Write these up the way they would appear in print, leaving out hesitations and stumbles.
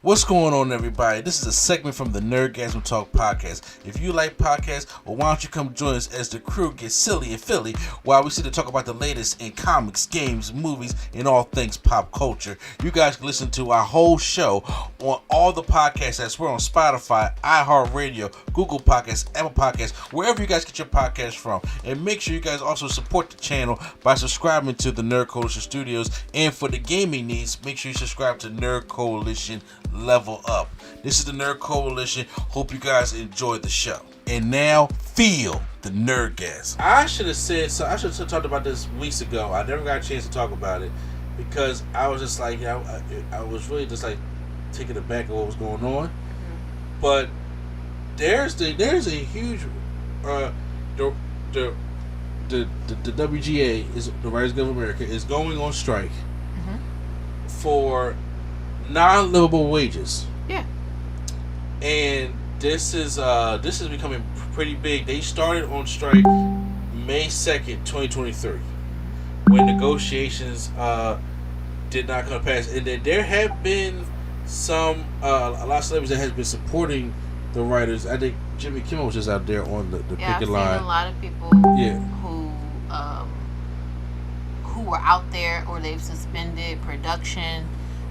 What's going on, everybody? This is a segment from the Nerdgasm Talk podcast. If you like podcasts, well, why don't you come join us as the crew gets silly and Philly while we sit to talk about the latest in comics, games, movies, and all things pop culture. You guys can listen to our whole show on all the podcasts apps. We're on Spotify, iHeartRadio, Google Podcasts, Apple Podcasts, wherever you guys get your podcasts from. And make sure you guys also support the channel by subscribing to the Nerd Coalition Studios. And for the gaming needs, make sure you subscribe to Nerd Coalition Level Up. This is the Nerd Coalition. Hope you guys enjoyed the show. And now, feel the Nerdgasm. I should have talked about this weeks ago. I never got a chance to talk about it because I was just like, I was really just like taken aback at what was going on. But there's a huge the WGA is the Writers Guild of America is going on strike for non-livable wages. Yeah. And this is becoming pretty big. They started on strike May 2nd, 2023, when negotiations did not come to pass. And then there have been some a lot of celebrities that has been supporting the writers. I think Jimmy Kimmel was just out there on the picket line. I've seen a lot of people who were out there, or they've suspended production.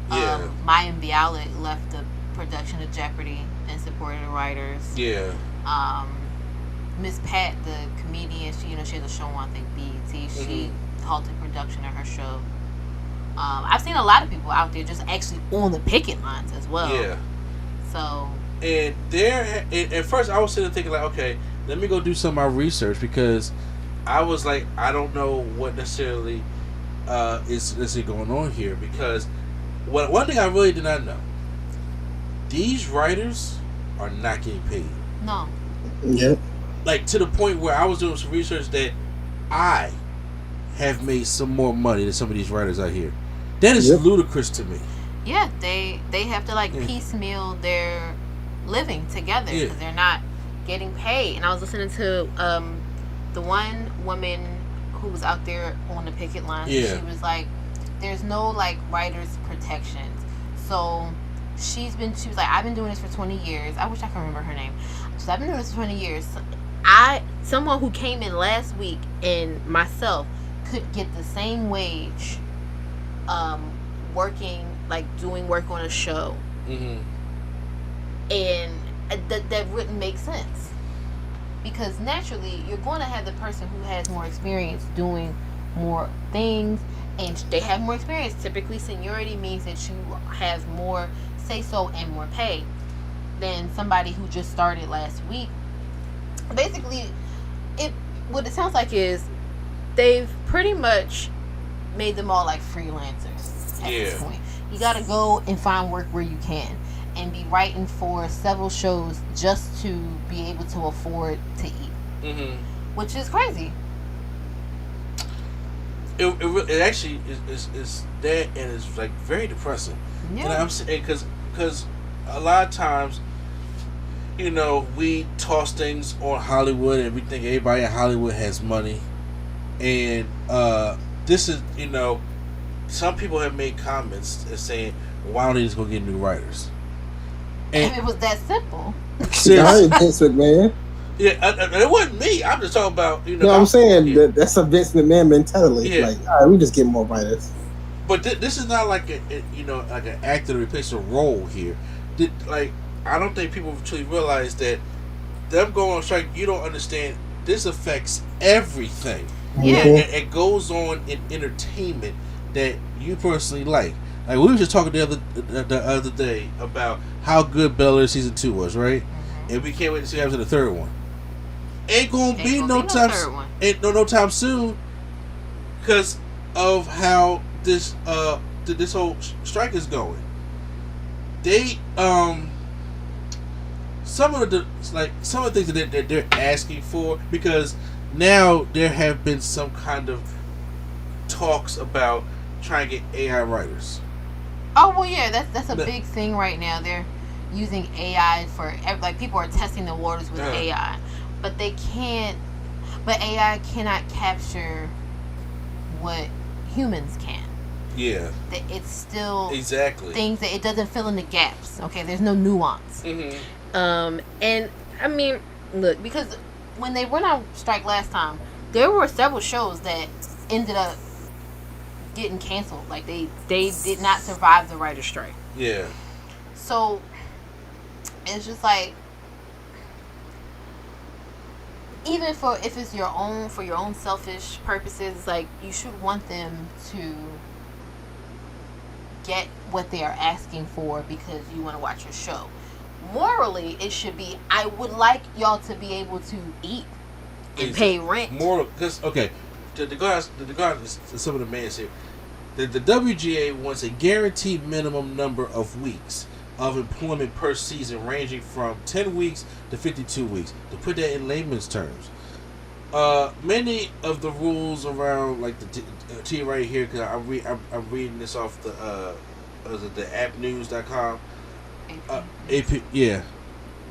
Maya Bialik left the production of Jeopardy and supported the writers. Yeah. Miss Pat, the comedian, she has a show on, I think, BET. She halted production of her show. I've seen a lot of people out there just actually on the picket lines as well. Yeah. So. And at first I was sitting thinking like, okay, let me go do some of my research, because I was like, I don't know what necessarily is going on here, because one thing I really did not know, these writers are not getting paid. No. Yep. Like, to the point where I was doing some research that I have made some more money than some of these writers out here. That is ludicrous to me. Yeah, they have to piecemeal their living together because they're not getting paid. And I was listening to the one woman who was out there on the picket line. Yeah. She was like, there's no writers protections. So she was like, I've been doing this for 20 years. I wish I could remember her name. So I've been doing this for 20 years. Someone who came in last week and myself could get the same wage working, doing work on a show. And that wouldn't make sense, because naturally you're going to have the person who has more experience doing more things, and they have more experience. Typically seniority means that you have more say so and more pay than somebody who just started last week. Basically, what it sounds like is they've pretty much made them all like freelancers at this point. You got to go and find work where you can and be writing for several shows just to be able to afford to eat, which is crazy. It actually is that, and it's very depressing. Yeah. And I'm saying because a lot of times, we toss things on Hollywood and we think everybody in Hollywood has money, and this is some people have made comments saying, why don't they just go get new writers? And if it was that simple. Vince McMahon. Yeah, it wasn't me. I'm just talking about, No, I'm saying that's a Vince McMahon mentality. Yeah. All right, we just get more writers. But this is not like an actor to replace a role here. I don't think people truly realize that them going on strike, you don't understand, this affects everything. Yeah. And it goes on in entertainment that you personally like. Like, we were just talking the other day about how good Bel Air season 2 was, right? And we can't wait to see after the third one. Ain't gonna be no time soon, because of how this whole strike is going. They some of the things that they're asking for, because now there have been some kind of talks about trying to get AI writers. Oh well, yeah, that's a big thing right now. They're using AI for people are testing the waters with AI, but they can't. But AI cannot capture what humans can. Yeah. that it's still exactly things that it doesn't fill in the gaps. Okay, there's no nuance. And I mean, look, because when they went on strike last time, there were several shows that ended up getting canceled. Like they did not survive the writer's strike. Yeah. So it's just like, even if it's for your own selfish purposes, like you should want them to get what they are asking for because you want to watch your show. Morally, it should be, I would like y'all to be able to eat and pay rent. Moral, because to go out some of the main here, the WGA wants a guaranteed minimum number of weeks of employment per season, ranging from 10 weeks to 52 weeks. To put that in layman's terms, many of the rules around, like the T right here, because I'm reading this off the appnews.com. AP, yeah.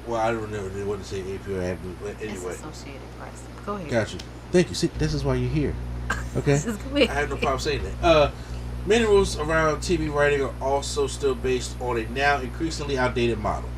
Well, I don't know. They want to say AP or app news, but anyway. It's Associated Press. Go ahead. Gotcha. Thank you. See, this is why you're here. Okay. I have no problem saying that. Many rules around TV writing are also still based on a now increasingly outdated model.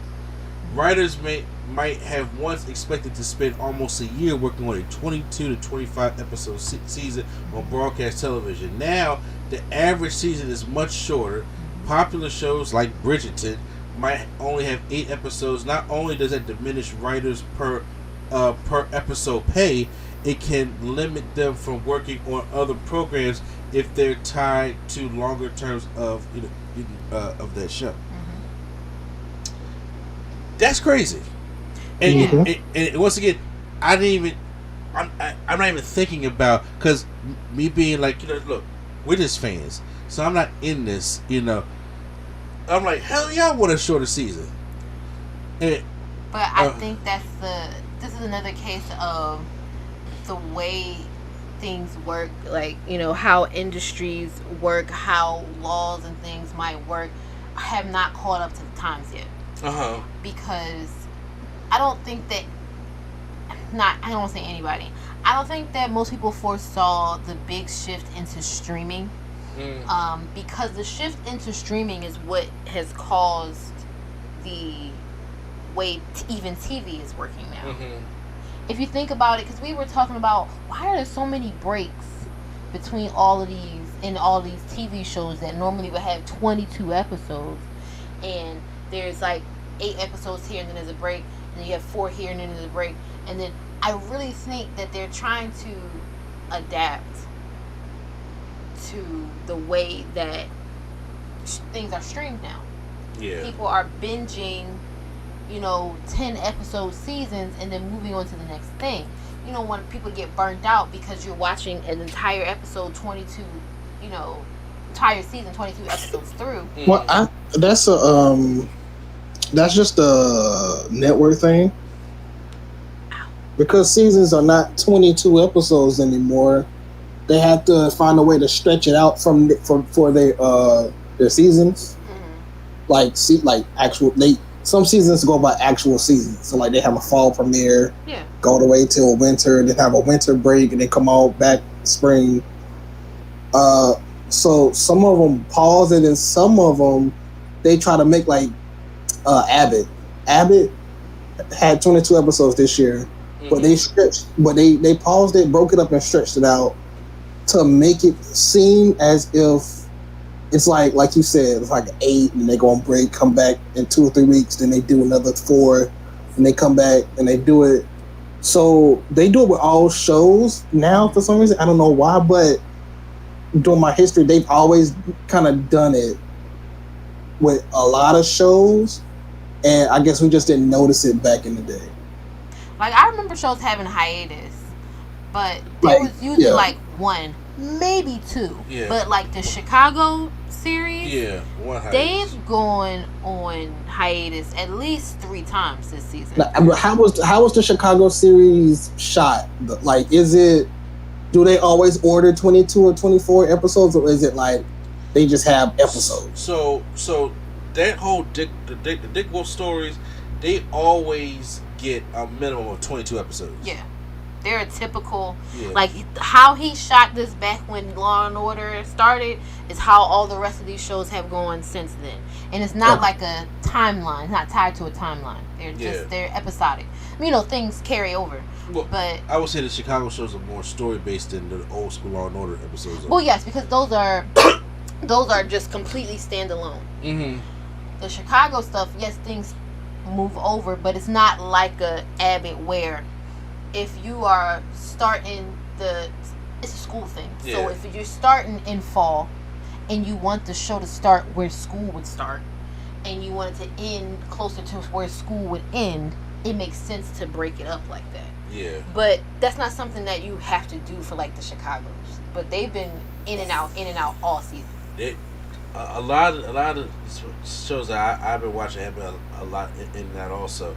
Writers might have once expected to spend almost a year working on a 22 to 25 episode season on broadcast television. Now, the average season is much shorter. Popular shows like Bridgerton might only have 8 episodes. Not only does that diminish writers per episode pay, it can limit them from working on other programs if they're tied to longer terms of of that show. That's crazy. And once again, I'm not even thinking about, because me being like, look, we're just fans, so I'm not in this. I'm like, hell yeah, I want a shorter season. But I think this is another case of the way things work, like, how industries work, how laws and things might work, have not caught up to the times yet. Because I don't think that, I don't want to say anybody, I don't think that most people foresaw the big shift into streaming. Because the shift into streaming is what has caused the way even TV is working now. If you think about it, because we were talking about, why are there so many breaks between all of these TV shows that normally would have 22 episodes, and there's like 8 episodes here, and then there's a break, and then you have 4 here, and then there's a break, and then I really think that they're trying to adapt to the way that things are streamed now. Yeah. People are binging, 10 episode seasons and then moving on to the next thing. You don't want people to get burnt out because you're watching an entire episode 22, entire season 22 episodes through. Well, that's just a network thing. Because seasons are not 22 episodes anymore. They have to find a way to stretch it out for their seasons. Like some seasons go by actual seasons. So like they have a fall premiere, go all the way till winter, then have a winter break, and then come out back spring. So some of them pause it, and some of them they try to make like Abbott. Abbott had 22 episodes this year, but they paused it, broke it up, and stretched it out to make it seem as if it's like you said, it's like 8, and they go on break, come back in 2 or 3 weeks, then they do another 4, and they come back and they do it. So they do it with all shows now for some reason. I don't know why, but during my history, they've always kind of done it with a lot of shows, and I guess we just didn't notice it back in the day. Like, I remember shows having hiatus, but there was usually like 1, maybe 2. Yeah. But like the Chicago series, one hiatus. They've gone on hiatus at least 3 times this season. Now, how was the Chicago series shot? Like, do they always order 22 or 24 episodes, or is it like they just have episodes? So that whole Dick Wolf stories, they always get a minimum of 22 episodes. Yeah. They're a typical, Yeah. like, how he shot this back when Law and Order started is how all the rest of these shows have gone since then. And it's not like a timeline. It's not tied to a timeline. They're just, they're episodic. I mean, things carry over. Well, but I would say the Chicago shows are more story-based than the old school Law and Order episodes. Well, yes, because those are just completely standalone. Mm-hmm. The Chicago stuff, yes, things move over, but it's not like a Abbott where if you are starting it's a school thing. Yeah. So if you're starting in fall and you want the show to start where school would start and you want it to end closer to where school would end, it makes sense to break it up like that. Yeah. But that's not something that you have to do for like the Chicago's. But they've been in and out all season. A lot of shows that I've been watching have been a lot in and out also.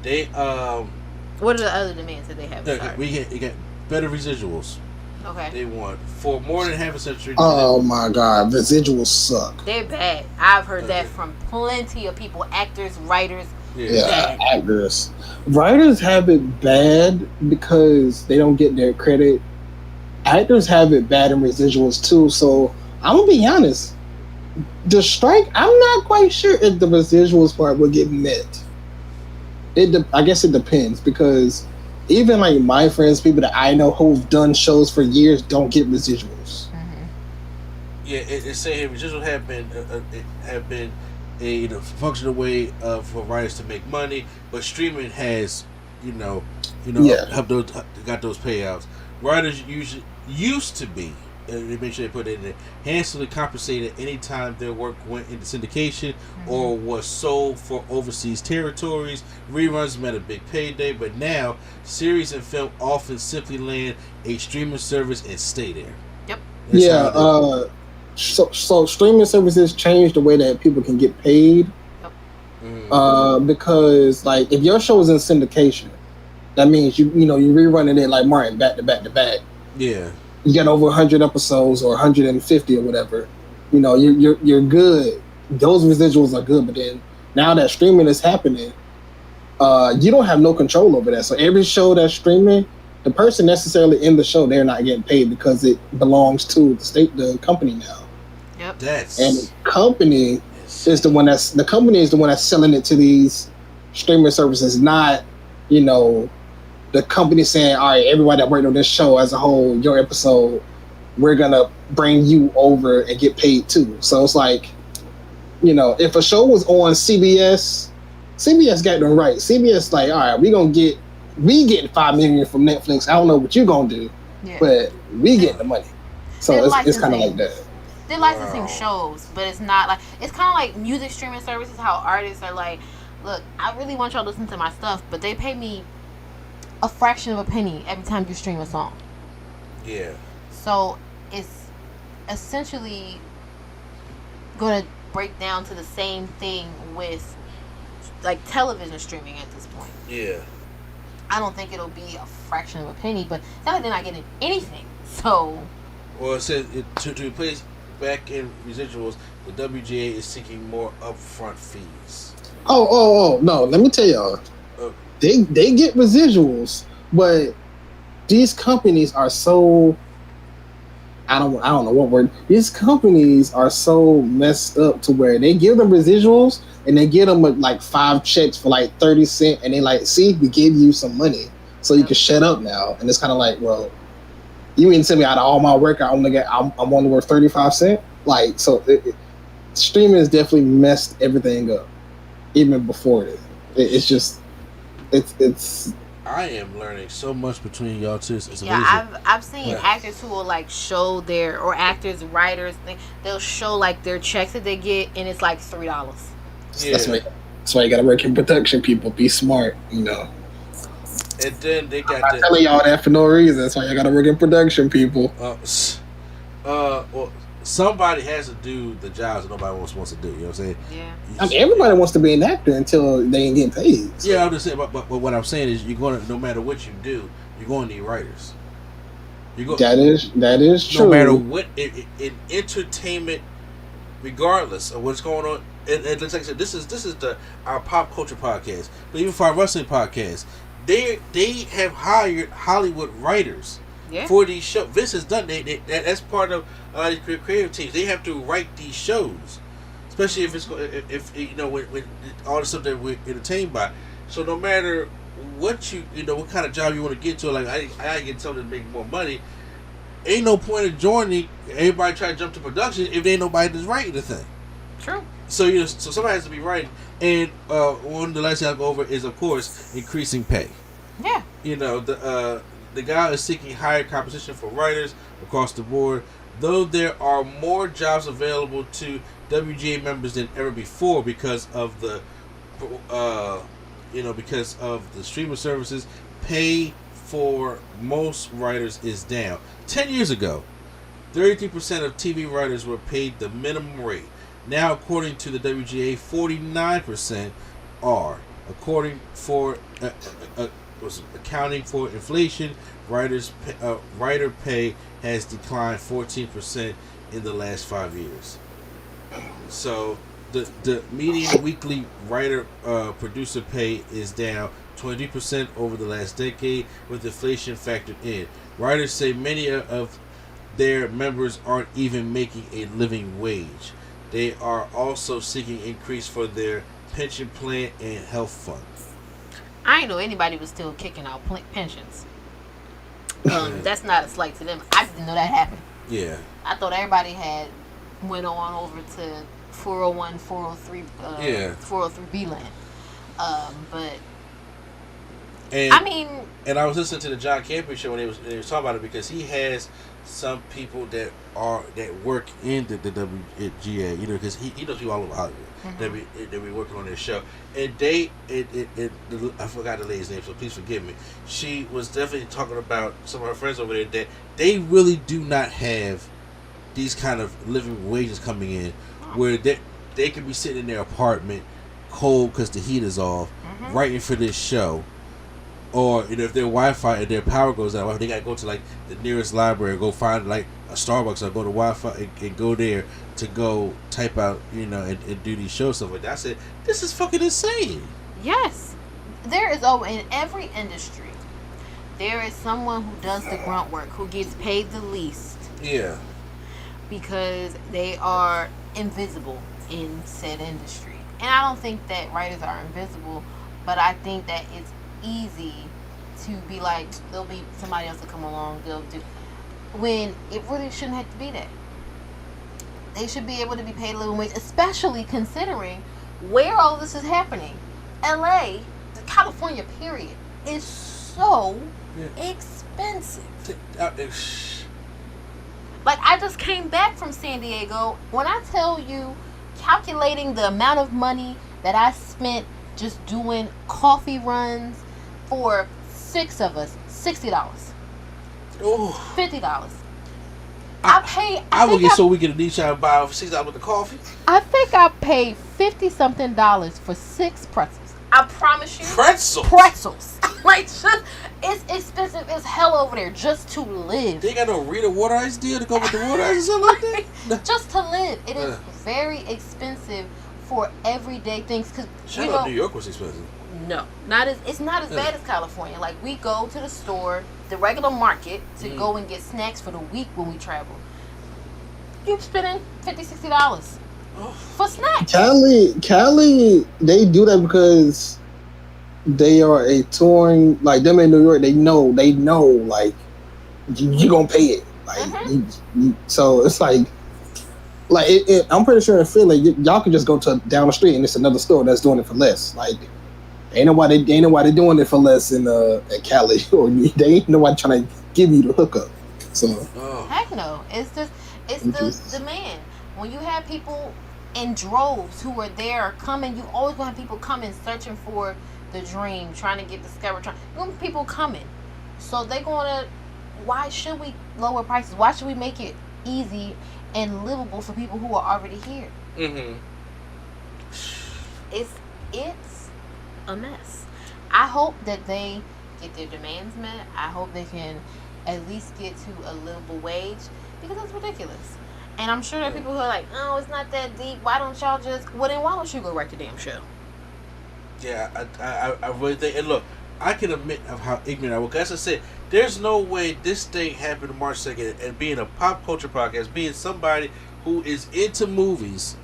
They What are the other demands that they have? we get better residuals. Okay. They want for more than half a century. Oh my God, residuals suck. They're bad. I've heard that from plenty of people, actors, writers. Yeah, actors. Writers have it bad because they don't get their credit. Actors have it bad in residuals too. So I'm gonna be honest. The strike, I'm not quite sure if the residuals part will get met. I guess it depends because even like my friends, people that I know who've done shows for years, don't get residuals. Mm-hmm. Yeah, it's saying residuals have been a functional way for writers to make money, but streaming has got those payouts. Writers usually used to be. They make sure they put it in there. Handsomely compensated anytime their work went into syndication or was sold for overseas territories. Reruns meant a big payday, but now series and film often simply land a streaming service and stay there. Yep. That's so streaming services change the way that people can get paid. Yep. Because like if your show is in syndication, that means you're rerunning it like Martin back to back to back. Yeah. You got over 100 episodes or 150 or whatever, you're good. Those residuals are good, but then now that streaming is happening, you don't have no control over that. So every show that's streaming, the person necessarily in the show, they're not getting paid because it belongs to the company now. Yep. And the company is the one that's selling it to these streaming services, not the company saying, all right, everybody that worked on this show as a whole, your episode, we're going to bring you over and get paid too. So it's like, if a show was on CBS got them right. CBS like, all right, we get $5 million from Netflix. I don't know what you're going to do, but we get the money. So it's kind of like that. They're licensing shows, but it's not like, it's kind of like music streaming services, how artists are like, look, I really want y'all to listen to my stuff, but they pay me a fraction of a penny every time you stream a song. Yeah. So it's essentially going to break down to the same thing with like television streaming at this point. Yeah. I don't think it'll be a fraction of a penny, but it's not like they're not getting anything. So. Well, it says to replace back in residuals, the WGA is seeking more upfront fees. Oh no! Let me tell y'all. They get residuals, but these companies are so I don't know what word. These companies are so messed up to where they give them residuals and they give them like 5 checks for like 30 cents, and they like, see, we gave you some money, so you can shut up now. And it's kind of like, well, you mean to tell me out of all my work, I'm only worth 35 cents? Like, so streaming has definitely messed everything up, even before it. It's just. It's. I am learning so much between y'all two. It's amazing. I've seen actors who will like show or actors, writers, they'll show like their checks that they get, and it's like $3. Yeah. That's why you gotta work in production. People, be smart, And then they got. I'm telling y'all that for no reason. That's why you gotta work in production, people. Well, somebody has to do the jobs that nobody else wants to do. You know what I'm saying? Yeah. I mean, everybody wants to be an actor until they ain't getting paid. So. Yeah, I'm just saying. But what I'm saying is, you're gonna, no matter what you do, you're going to need writers. That is true. No matter what in entertainment, regardless of what's going on, and like I said, this is our pop culture podcast, but even for our wrestling podcast, they have hired Hollywood writers for these shows. Vince has done that's part of these creative teams. They have to write these shows, especially if you know when all the stuff that we're entertained by. So no matter what what kind of job you want to get to, like I get something to make more money. Ain't no point in joining. Everybody try to jump to production if there ain't nobody that's writing the thing. True. So so somebody has to be writing. And one of the last thing I'll go over is, of course, increasing pay. Yeah. The guy is seeking higher compensation for writers across the board. Though there are more jobs available to WGA members than ever before because of the streaming services, pay for most writers is down. 10 years ago, 33% of TV writers were paid the minimum rate. Now, according to the WGA, 49% are. Accounting for inflation, writer pay has declined 14% in the last 5 years. So the median weekly writer producer pay is down 20% over the last decade, with inflation factored in. Writers say many of their members aren't even making a living wage. They are also seeking increase for their pension plan and health fund. I didn't know anybody was still kicking out pensions. That's not a slight to them. I didn't know that happened. Yeah. I thought everybody had went on over to 401, 403, 403B land. And I was listening to the John Campbell show when they was talking about it, because he has some people that work in the WGA, because he knows people all over Hollywood that be working on this show, and I forgot the lady's name, so please forgive me. She was definitely talking about some of her friends over there that they really do not have these kind of living wages coming in, where they could be sitting in their apartment cold because the heat is off, writing for this show. Or if their Wi-Fi and their power goes out, they gotta go to like the nearest library, go find like a Starbucks, or go to Wi-Fi and go there to go type out, and do these shows, stuff like that. I said, this is fucking insane. Yes, there is in every industry, there is someone who does the grunt work, who gets paid the least. Yeah. Because they are invisible in said industry, and I don't think that writers are invisible, but I think that it's easy to be like, there'll be somebody else to come along, they'll do, when it really shouldn't have to be that. They should be able to be paid a living wage, especially considering where all this is happening. LA, California period, is so expensive. Like, I just came back from San Diego. When I tell you, calculating the amount of money that I spent just doing coffee runs for 6 of us, $60. Oh. $50. I will get so we get a niche out and buy $6 worth of coffee. I think I paid $50-something for 6 pretzels. I promise you. Pretzels. Like, it's expensive as hell over there just to live. They ain't got no Rita water ice deal to go with the water ice or something like that? Just to live. It is very expensive for everyday things. Shout out New York was expensive. No, it's not as bad as California. Like, we go to the store, the regular market, to go and get snacks for the week when we travel. You're spending $50-$60 for snacks. Cali, they do that because they are a touring, like them in New York. They know, like you gonna pay it. Like, so it's like. I'm pretty sure in Philly, y'all can just go to down the street and it's another store that's doing it for less. Like, ain't nobody doing it for less in at Cali, or they ain't nobody trying to give you the hookup. So heck no, it's the demand. When you have people in droves who are there coming, you always want people coming searching for the dream, trying to get discovered. You want people coming, so they're gonna. Why should we lower prices? Why should we make it easy and livable for people who are already here? It's a mess. I hope that they get their demands met. I hope they can at least get to a livable wage, because it's ridiculous. And I'm sure there are people who are like, oh, it's not that deep. Why don't you go write the damn show? Yeah, I really think. And look, I can admit of how ignorant I was. As I said, there's no way this thing happened March 2nd, and being a pop culture podcast, being somebody who is into movies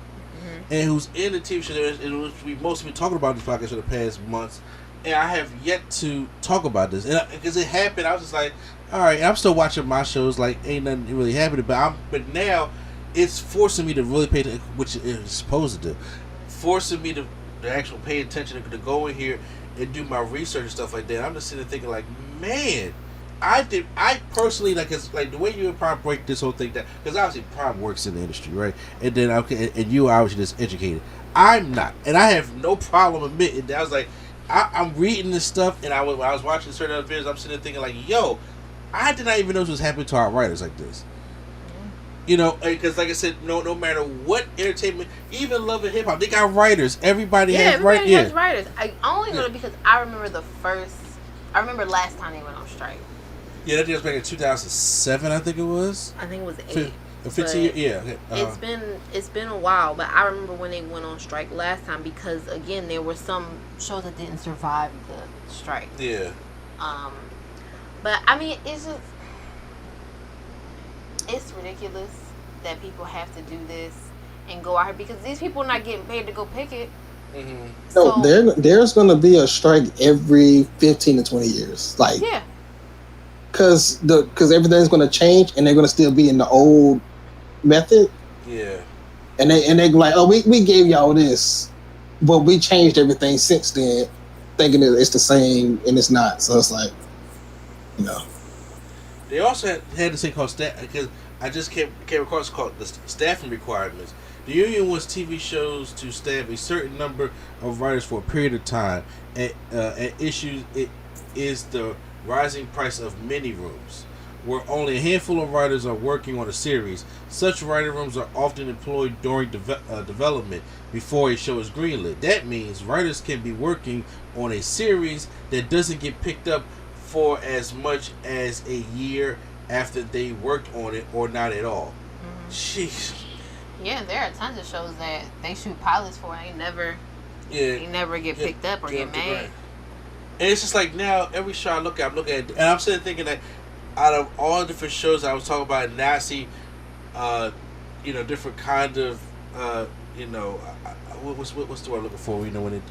and who's in the TV show, and which we've mostly been talking about this podcast for the past months, and I have yet to talk about this. And because it happened, I was just like, all right, I'm still watching my shows, like, ain't nothing really happening, but now it's forcing me to really pay attention, which it's supposed to do. Forcing me to actually pay attention, to go in here and do my research and stuff like that. I'm just sitting there thinking, like, man, I personally, like, it's like the way you and Prime break this whole thing down, because obviously Prime works in the industry, right? And then and you are obviously just educated. I'm not, and I have no problem admitting that. I was like, I'm reading this stuff, and when I was watching certain other videos, I'm sitting there thinking, like, yo, I did not even know this was happening to our writers like this. You know, because like I said, no matter what entertainment, even Love and Hip Hop, they got writers. Everybody has writers. Has writers. I only know it because I remember I remember last time they went on strike. Yeah, that was back in 2007, I think it was. I think it was 8. 15 years, yeah. It's been a while, but I remember when they went on strike last time because again there were some shows that didn't survive the strike. Yeah. But I mean, it's ridiculous that people have to do this and go out here because these people are not getting paid to go picket. Mm-hmm. So there's going to be a strike every 15 to 20 years, like yeah, because everything's going to change and they're going to still be in the old method. Yeah, and they like, oh, we gave y'all this, but we changed everything since then, thinking that it's the same and it's not. So it's like, you know. They also had this thing called staff, because I just came across called the staffing requirements. The union wants TV shows to staff a certain number of writers for a period of time. At issue it is the rising price of mini rooms, where only a handful of writers are working on a series. Such writer rooms are often employed during development before a show is greenlit. That means writers can be working on a series that doesn't get picked up for as much as a year after they worked on it, or not at all. Jeez. Yeah, there are tons of shows that they shoot pilots for and they never get picked up or get made. And it's just like now every show I'm looking at, and I'm sitting thinking that out of all the different shows I was talking about, now I see, different kind of, what's the word I'm looking for? You know, when it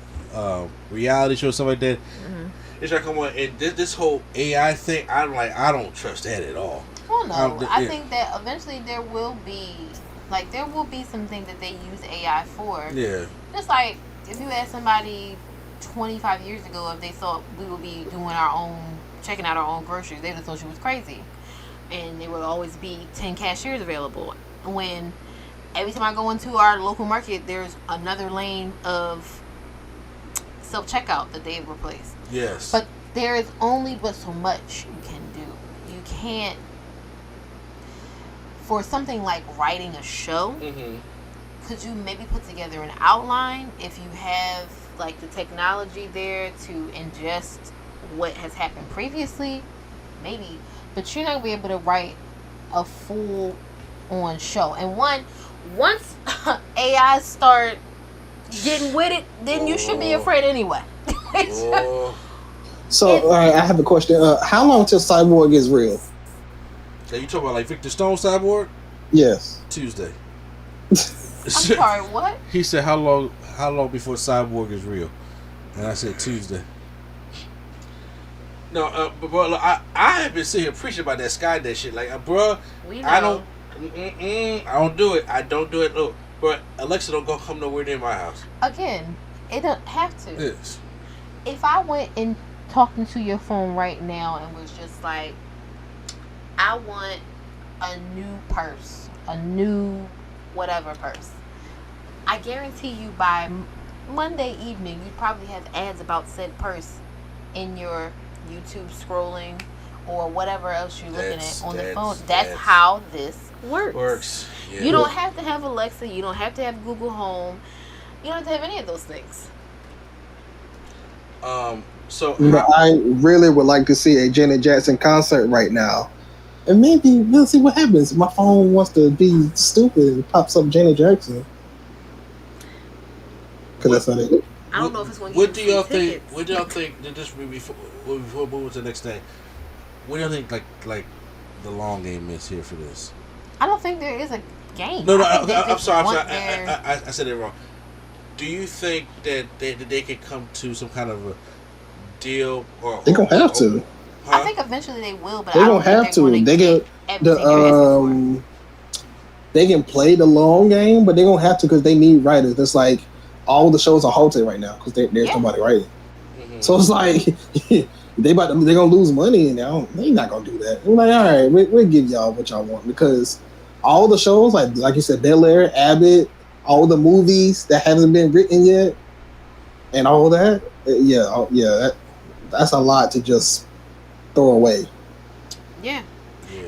reality shows, stuff like that. Mm-hmm. It's like, come on, and this whole AI thing, I don't trust that at all. Well, no, I think that eventually there will be something that they use AI for. Yeah. Just like if you ask somebody 25 years ago if they thought we would be checking out our own groceries, they just thought you was crazy, and there would always be 10 cashiers available. When every time I go into our local market, there's another lane of self-checkout that they've replaced. Yes. But there is only but so much you can do. You can't, for something like writing a show, could you maybe put together an outline if you have like the technology there to ingest what has happened previously? Maybe. But you're not going to be able to write a full on show. And once AI start getting with it, then you should be afraid anyway. So, all right, I have a question. How long till Cyborg is real? Are you talking about like Victor Stone Cyborg? Yes. Tuesday. I'm sorry, what? He said, how long before Cyborg is real? And I said Tuesday. No, but bro, look, I have been sitting here preaching about that Skynet shit. Like, bro, I don't do it. I don't do it. Look, but Alexa don't go come nowhere near my house. Again, it don't have to. Yes. If I went and talked into your phone right now and was just like, I want a new purse, a new whatever purse, I guarantee you by Monday evening you probably have ads about said purse in your YouTube scrolling or whatever else you're looking at on the phone. That's how this works. Yeah. You don't have to have Alexa. You don't have to have Google Home. You don't have to have any of those things. I really would like to see a Janet Jackson concert right now. And maybe we'll see what happens. My phone wants to be stupid and pops up Janet Jackson. Because that's how they do. I don't know if it's going to What give do y'all free think? tickets. What do y'all think? Just before moving to the next thing, what do y'all think? Like the long game is here for this. I don't think there is a game. No, I'm sorry. I said it wrong. Do you think that they could come to some kind of a deal? Or They're gonna have to. I think eventually they will, but They're I don't gonna have to. They can they can play the long game, but they're gonna have to because they need writers. It's like all the shows are halted right now because there's somebody writing. Mm-hmm. So it's like they're gonna lose money, and they're not gonna do that. I'm like, all right, we'll give y'all what y'all want because all the shows, like you said, Bel Air, Abbott, all the movies that haven't been written yet, and all that, that's a lot to just throw away. Yeah.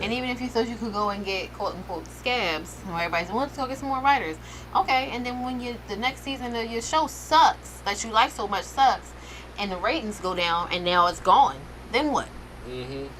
And even if you thought you could go and get quote unquote scabs, and everybody's wants to go get some more writers, okay. And then when the next season of your show sucks, that you like so much sucks, and the ratings go down, and now it's gone, then what? Mm-hmm.